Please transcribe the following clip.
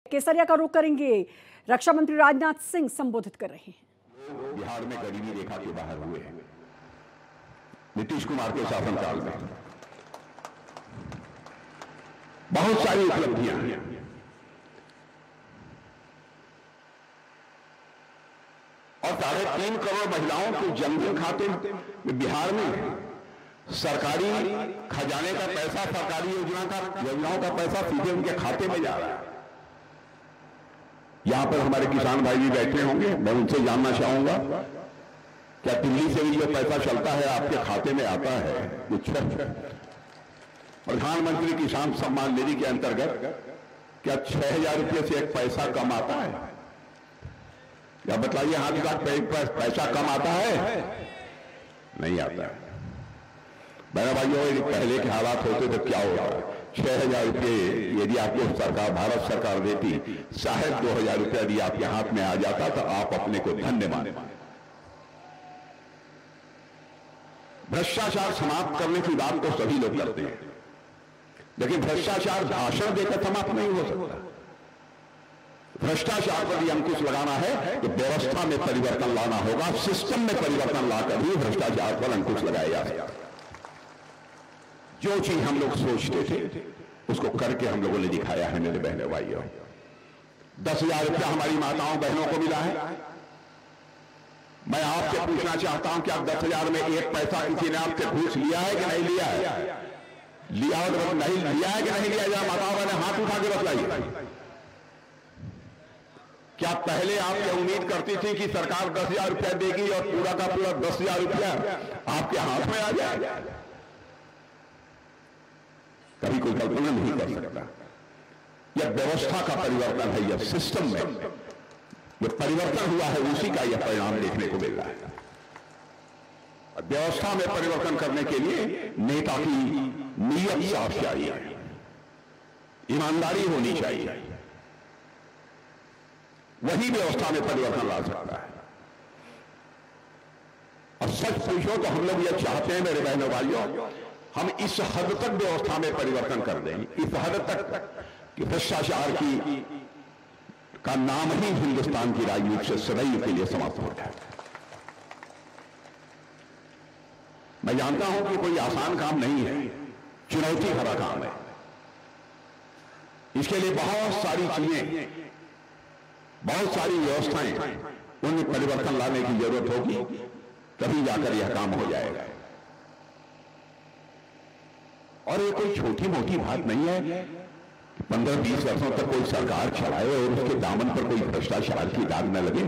केसरिया का रुख करेंगे। रक्षा मंत्री राजनाथ सिंह संबोधित कर रहे हैं। बिहार में गरीबी रेखा के बाहर हुए हैं। नीतीश कुमार के शासनकाल में बहुत सारी उपलब्धियां हैं और 3.5 करोड़ महिलाओं के जनधन खाते में बिहार में सरकारी खजाने का पैसा, सरकारी योजनाओं का पैसा सीधे उनके खाते में जा रहा है। यहां पर हमारे किसान भाई भी बैठे होंगे, मैं उनसे जानना चाहूंगा क्या दिल्ली से भी जो पैसा चलता है आपके खाते में आता है? प्रधानमंत्री किसान सम्मान निधि के अंतर्गत क्या 6,000 रुपये से एक पैसा कम आता है? क्या बताइए, हाथ का पैसा कम आता है? नहीं आता है। मेरा भाइयों, पहले के हालात होते तो क्या होता? 6,000 रुपये यदि आपको सरकार, भारत सरकार देती, शायद 2,000 रुपया यदि आपके हाथ में आ जाता तो आप अपने को धन्य माने। भ्रष्टाचार समाप्त करने की बात तो सभी लोग करते हैं, लेकिन भ्रष्टाचार भाषण देकर समाप्त नहीं हो सकता। भ्रष्टाचार पर भी अंकुश लगाना है तो व्यवस्था में परिवर्तन लाना होगा। सिस्टम में परिवर्तन लाकर ही भ्रष्टाचार पर अंकुश लगाया जा सकता है। जो चीज हम लोग सोचते थे उसको करके हम लोगों ने दिखाया है। मेरे बहनों भाइयों, 10,000 रुपया हमारी माताओं बहनों को मिला है। मैं आपसे पूछना चाहता हूं कि आप 10,000 में एक पैसा किसी ने आपसे घूस लिया है कि नहीं लिया है? लिया हो तो नहीं लिया है कि नहीं लिया? जरा माताओं बहने हाथ उठा के बताइए। क्या पहले आप ये उम्मीद करती थी कि सरकार 10,000 रुपया देगी और पूरा का पूरा 10,000 रुपया आपके हाथ में आ जाए? कभी कोई कल्पना नहीं कर सकता। यह व्यवस्था का परिवर्तन है, यह सिस्टम में जो परिवर्तन हुआ है उसी का यह परिणाम देखने को मिल रहा है। व्यवस्था में परिवर्तन करने के लिए नेता की नीयत साफ चाहिए, ईमानदारी होनी चाहिए, वही व्यवस्था में परिवर्तन ला सकता है। और सच पूछो तो हम लोग यह चाहते हैं मेरे बहनों भाइयों, हम इस हद तक व्यवस्था में परिवर्तन कर दें, इस हद तक कि भ्रष्टाचार का नाम ही हिंदुस्तान की राजनीति से सदैव के लिए समाप्त हो जाए। मैं जानता हूं कि कोई आसान काम नहीं है, चुनौती भरा काम है। इसके लिए बहुत सारी चीजें, बहुत सारी व्यवस्थाएं, उनमें परिवर्तन लाने की जरूरत होगी, तभी जाकर यह काम हो जाएगा। और ये कोई छोटी मोटी बात नहीं है कि 15-20 वर्षों तक कोई सरकार चलाए और उसके दामन पर कोई भ्रष्टाचार की दाग न लगे।